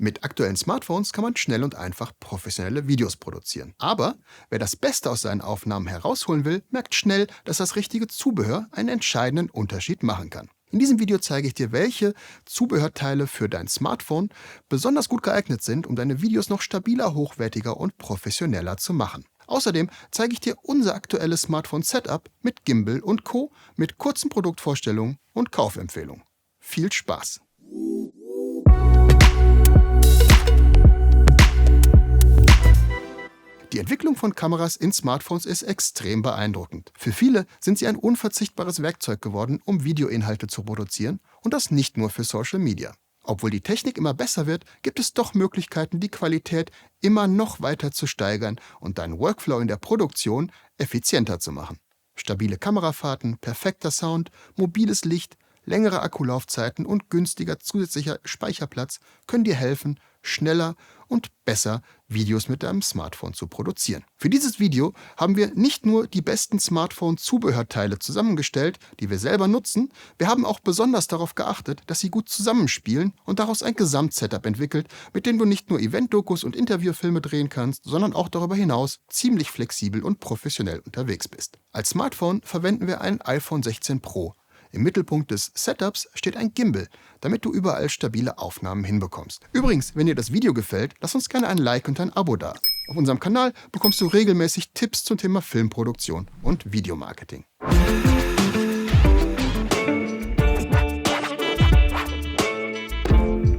Mit aktuellen Smartphones kann man schnell und einfach professionelle Videos produzieren. Aber wer das Beste aus seinen Aufnahmen herausholen will, merkt schnell, dass das richtige Zubehör einen entscheidenden Unterschied machen kann. In diesem Video zeige ich dir, welche Zubehörteile für dein Smartphone besonders gut geeignet sind, um deine Videos noch stabiler, hochwertiger und professioneller zu machen. Außerdem zeige ich dir unser aktuelles Smartphone-Setup mit Gimbal und Co. mit kurzen Produktvorstellungen und Kaufempfehlungen. Viel Spaß! Die Entwicklung von Kameras in Smartphones ist extrem beeindruckend. Für viele sind sie ein unverzichtbares Werkzeug geworden, um Videoinhalte zu produzieren, und das nicht nur für Social Media. Obwohl die Technik immer besser wird, gibt es doch Möglichkeiten, die Qualität immer noch weiter zu steigern und deinen Workflow in der Produktion effizienter zu machen. Stabile Kamerafahrten, perfekter Sound, mobiles Licht, längere Akkulaufzeiten und günstiger zusätzlicher Speicherplatz können dir helfen, schneller und besser Videos mit deinem Smartphone zu produzieren. Für dieses Video haben wir nicht nur die besten Smartphone-Zubehörteile zusammengestellt, die wir selber nutzen, wir haben auch besonders darauf geachtet, dass sie gut zusammenspielen und daraus ein Gesamtsetup entwickelt, mit dem du nicht nur Event-Dokus und Interviewfilme drehen kannst, sondern auch darüber hinaus ziemlich flexibel und professionell unterwegs bist. Als Smartphone verwenden wir ein iPhone 16 Pro. Im Mittelpunkt des Setups steht ein Gimbal, damit du überall stabile Aufnahmen hinbekommst. Übrigens, wenn dir das Video gefällt, lass uns gerne ein Like und ein Abo da. Auf unserem Kanal bekommst du regelmäßig Tipps zum Thema Filmproduktion und Videomarketing.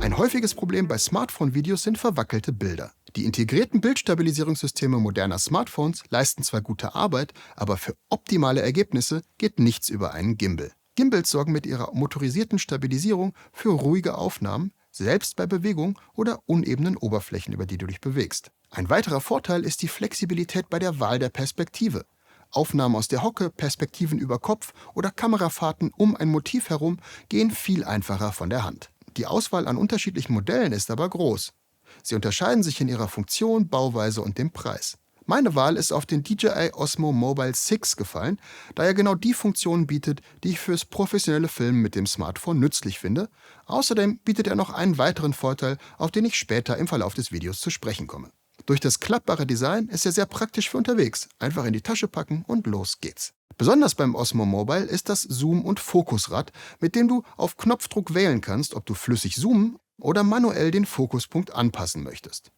Ein häufiges Problem bei Smartphone-Videos sind verwackelte Bilder. Die integrierten Bildstabilisierungssysteme moderner Smartphones leisten zwar gute Arbeit, aber für optimale Ergebnisse geht nichts über einen Gimbal. Gimbals sorgen mit ihrer motorisierten Stabilisierung für ruhige Aufnahmen, selbst bei Bewegung oder unebenen Oberflächen, über die du dich bewegst. Ein weiterer Vorteil ist die Flexibilität bei der Wahl der Perspektive. Aufnahmen aus der Hocke, Perspektiven über Kopf oder Kamerafahrten um ein Motiv herum gehen viel einfacher von der Hand. Die Auswahl an unterschiedlichen Modellen ist aber groß. Sie unterscheiden sich in ihrer Funktion, Bauweise und dem Preis. Meine Wahl ist auf den DJI Osmo Mobile 6 gefallen, da er genau die Funktionen bietet, die ich fürs professionelle Filmen mit dem Smartphone nützlich finde. Außerdem bietet er noch einen weiteren Vorteil, auf den ich später im Verlauf des Videos zu sprechen komme. Durch das klappbare Design ist er sehr praktisch für unterwegs. Einfach in die Tasche packen und los geht's. Besonders beim Osmo Mobile ist das Zoom- und Fokusrad, mit dem du auf Knopfdruck wählen kannst, ob du flüssig zoomen oder manuell den Fokuspunkt anpassen möchtest.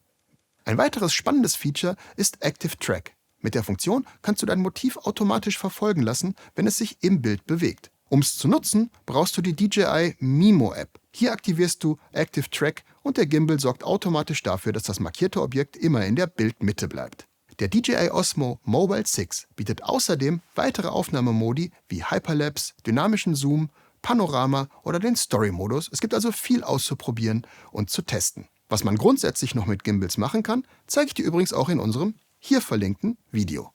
Ein weiteres spannendes Feature ist Active Track. Mit der Funktion kannst du dein Motiv automatisch verfolgen lassen, wenn es sich im Bild bewegt. Um es zu nutzen, brauchst du die DJI Mimo App. Hier aktivierst du Active Track und der Gimbal sorgt automatisch dafür, dass das markierte Objekt immer in der Bildmitte bleibt. Der DJI Osmo Mobile 6 bietet außerdem weitere Aufnahmemodi wie Hyperlapse, dynamischen Zoom, Panorama oder den Story-Modus. Es gibt also viel auszuprobieren und zu testen. Was man grundsätzlich noch mit Gimbals machen kann, zeige ich dir übrigens auch in unserem hier verlinkten Video.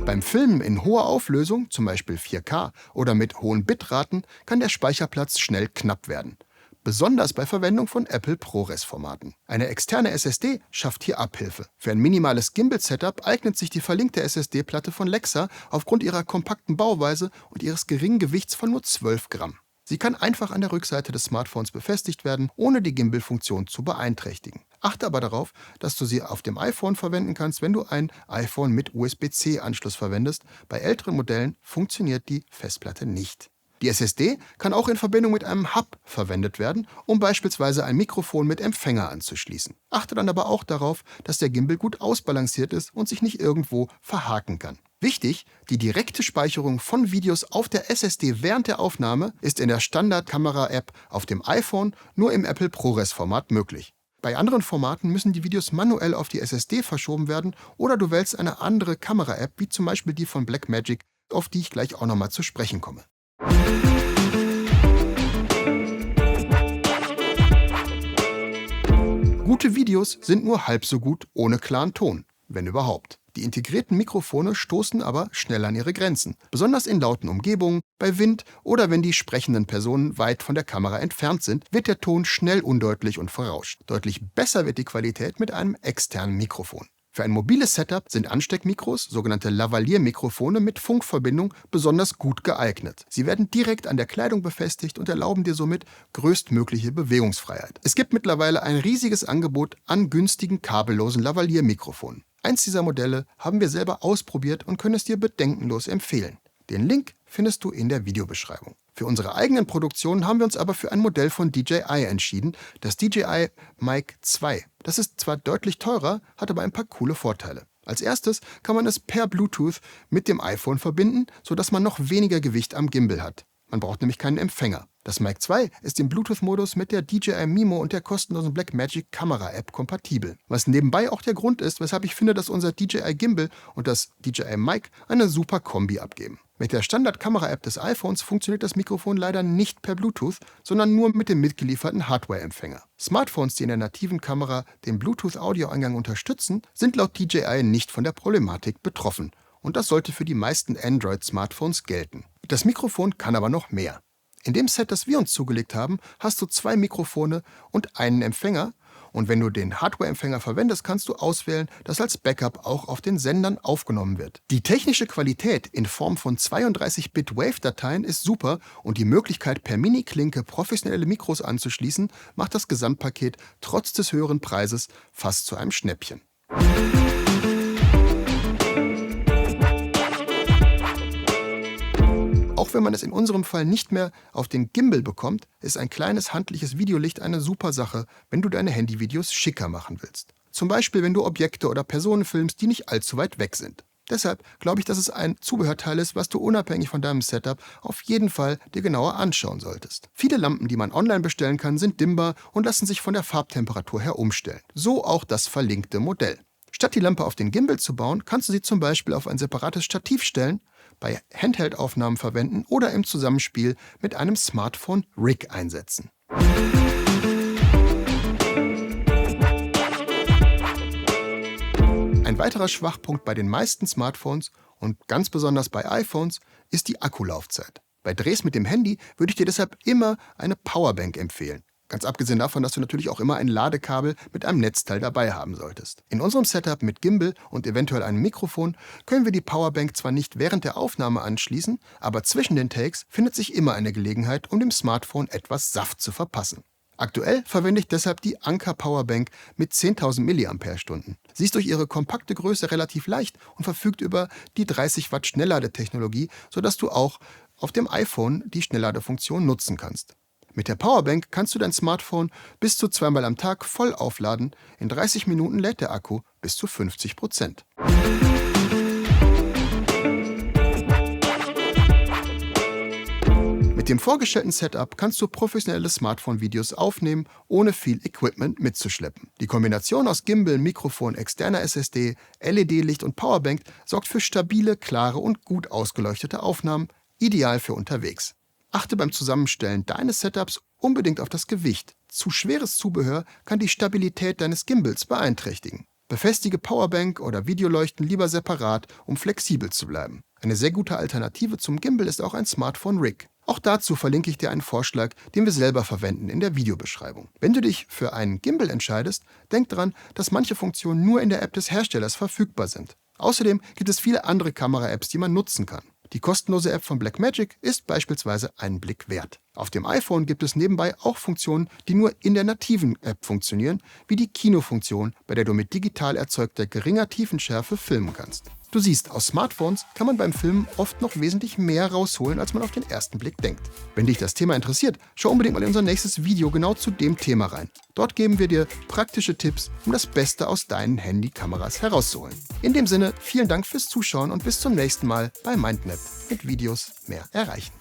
Beim Filmen in hoher Auflösung, zum Beispiel 4K oder mit hohen Bitraten, kann der Speicherplatz schnell knapp werden. Besonders bei Verwendung von Apple ProRes-Formaten. Eine externe SSD schafft hier Abhilfe. Für ein minimales Gimbal-Setup eignet sich die verlinkte SSD-Platte von Lexa aufgrund ihrer kompakten Bauweise und ihres geringen Gewichts von nur 12 Gramm. Sie kann einfach an der Rückseite des Smartphones befestigt werden, ohne die Gimbal-Funktion zu beeinträchtigen. Achte aber darauf, dass du sie auf dem iPhone verwenden kannst, wenn du ein iPhone mit USB-C-Anschluss verwendest. Bei älteren Modellen funktioniert die Festplatte nicht. Die SSD kann auch in Verbindung mit einem Hub verwendet werden, um beispielsweise ein Mikrofon mit Empfänger anzuschließen. Achte dann aber auch darauf, dass der Gimbal gut ausbalanciert ist und sich nicht irgendwo verhaken kann. Wichtig, die direkte Speicherung von Videos auf der SSD während der Aufnahme ist in der Standard-Kamera-App auf dem iPhone nur im Apple ProRes-Format möglich. Bei anderen Formaten müssen die Videos manuell auf die SSD verschoben werden oder du wählst eine andere Kamera-App, wie zum Beispiel die von Blackmagic, auf die ich gleich auch nochmal zu sprechen komme. Gute Videos sind nur halb so gut ohne klaren Ton, wenn überhaupt. Die integrierten Mikrofone stoßen aber schnell an ihre Grenzen, besonders in lauten Umgebungen, bei Wind oder wenn die sprechenden Personen weit von der Kamera entfernt sind, wird der Ton schnell undeutlich und verrauscht. Deutlich besser wird die Qualität mit einem externen Mikrofon. Für ein mobiles Setup sind Ansteckmikros, sogenannte Lavalier-Mikrofone mit Funkverbindung, besonders gut geeignet. Sie werden direkt an der Kleidung befestigt und erlauben dir somit größtmögliche Bewegungsfreiheit. Es gibt mittlerweile ein riesiges Angebot an günstigen kabellosen Lavalier-Mikrofonen. Eins dieser Modelle haben wir selber ausprobiert und können es dir bedenkenlos empfehlen. Den Link findest du in der Videobeschreibung. Für unsere eigenen Produktionen haben wir uns aber für ein Modell von DJI entschieden, das DJI Mic 2. Das ist zwar deutlich teurer, hat aber ein paar coole Vorteile. Als erstes kann man es per Bluetooth mit dem iPhone verbinden, sodass man noch weniger Gewicht am Gimbal hat. Man braucht nämlich keinen Empfänger. Das Mic 2 ist im Bluetooth-Modus mit der DJI Mimo und der kostenlosen Blackmagic Kamera-App kompatibel. Was nebenbei auch der Grund ist, weshalb ich finde, dass unser DJI Gimbal und das DJI Mic eine super Kombi abgeben. Mit der Standard-Kamera-App des iPhones funktioniert das Mikrofon leider nicht per Bluetooth, sondern nur mit dem mitgelieferten Hardware-Empfänger. Smartphones, die in der nativen Kamera den Bluetooth-Audioeingang unterstützen, sind laut DJI nicht von der Problematik betroffen. Und das sollte für die meisten Android-Smartphones gelten. Das Mikrofon kann aber noch mehr. In dem Set, das wir uns zugelegt haben, hast du 2 Mikrofone und einen Empfänger. Und wenn du den Hardware-Empfänger verwendest, kannst du auswählen, dass als Backup auch auf den Sendern aufgenommen wird. Die technische Qualität in Form von 32-Bit Wave-Dateien ist super und die Möglichkeit, per Mini-Klinke professionelle Mikros anzuschließen, macht das Gesamtpaket trotz des höheren Preises fast zu einem Schnäppchen. Auch wenn man es in unserem Fall nicht mehr auf den Gimbal bekommt, ist ein kleines handliches Videolicht eine super Sache, wenn du deine Handyvideos schicker machen willst. Zum Beispiel, wenn du Objekte oder Personen filmst, die nicht allzu weit weg sind. Deshalb glaube ich, dass es ein Zubehörteil ist, was du unabhängig von deinem Setup auf jeden Fall dir genauer anschauen solltest. Viele Lampen, die man online bestellen kann, sind dimmbar und lassen sich von der Farbtemperatur her umstellen. So auch das verlinkte Modell. Statt die Lampe auf den Gimbal zu bauen, kannst du sie zum Beispiel auf ein separates Stativ stellen, bei Handheld-Aufnahmen verwenden oder im Zusammenspiel mit einem Smartphone-Rig einsetzen. Ein weiterer Schwachpunkt bei den meisten Smartphones und ganz besonders bei iPhones ist die Akkulaufzeit. Bei Drehs mit dem Handy würde ich dir deshalb immer eine Powerbank empfehlen. Ganz abgesehen davon, dass du natürlich auch immer ein Ladekabel mit einem Netzteil dabei haben solltest. In unserem Setup mit Gimbal und eventuell einem Mikrofon können wir die Powerbank zwar nicht während der Aufnahme anschließen, aber zwischen den Takes findet sich immer eine Gelegenheit, um dem Smartphone etwas Saft zu verpassen. Aktuell verwende ich deshalb die Anker Powerbank mit 10.000 mAh. Sie ist durch ihre kompakte Größe relativ leicht und verfügt über die 30 Watt Schnellladetechnologie, sodass du auch auf dem iPhone die Schnellladefunktion nutzen kannst. Mit der Powerbank kannst du dein Smartphone bis zu 2-mal am Tag voll aufladen. In 30 Minuten lädt der Akku bis zu 50%. Mit dem vorgestellten Setup kannst du professionelle Smartphone-Videos aufnehmen, ohne viel Equipment mitzuschleppen. Die Kombination aus Gimbal, Mikrofon, externer SSD, LED-Licht und Powerbank sorgt für stabile, klare und gut ausgeleuchtete Aufnahmen, ideal für unterwegs. Achte beim Zusammenstellen deines Setups unbedingt auf das Gewicht. Zu schweres Zubehör kann die Stabilität deines Gimbals beeinträchtigen. Befestige Powerbank oder Videoleuchten lieber separat, um flexibel zu bleiben. Eine sehr gute Alternative zum Gimbal ist auch ein Smartphone-Rig. Auch dazu verlinke ich dir einen Vorschlag, den wir selber verwenden in der Videobeschreibung. Wenn du dich für einen Gimbal entscheidest, denk daran, dass manche Funktionen nur in der App des Herstellers verfügbar sind. Außerdem gibt es viele andere Kamera-Apps, die man nutzen kann. Die kostenlose App von Blackmagic ist beispielsweise einen Blick wert. Auf dem iPhone gibt es nebenbei auch Funktionen, die nur in der nativen App funktionieren, wie die Kinofunktion, bei der du mit digital erzeugter geringer Tiefenschärfe filmen kannst. Du siehst, aus Smartphones kann man beim Filmen oft noch wesentlich mehr rausholen, als man auf den ersten Blick denkt. Wenn dich das Thema interessiert, schau unbedingt mal in unser nächstes Video genau zu dem Thema rein. Dort geben wir dir praktische Tipps, um das Beste aus deinen Handykameras herauszuholen. In dem Sinne, vielen Dank fürs Zuschauen und bis zum nächsten Mal bei MindNet mit Videos mehr erreichen.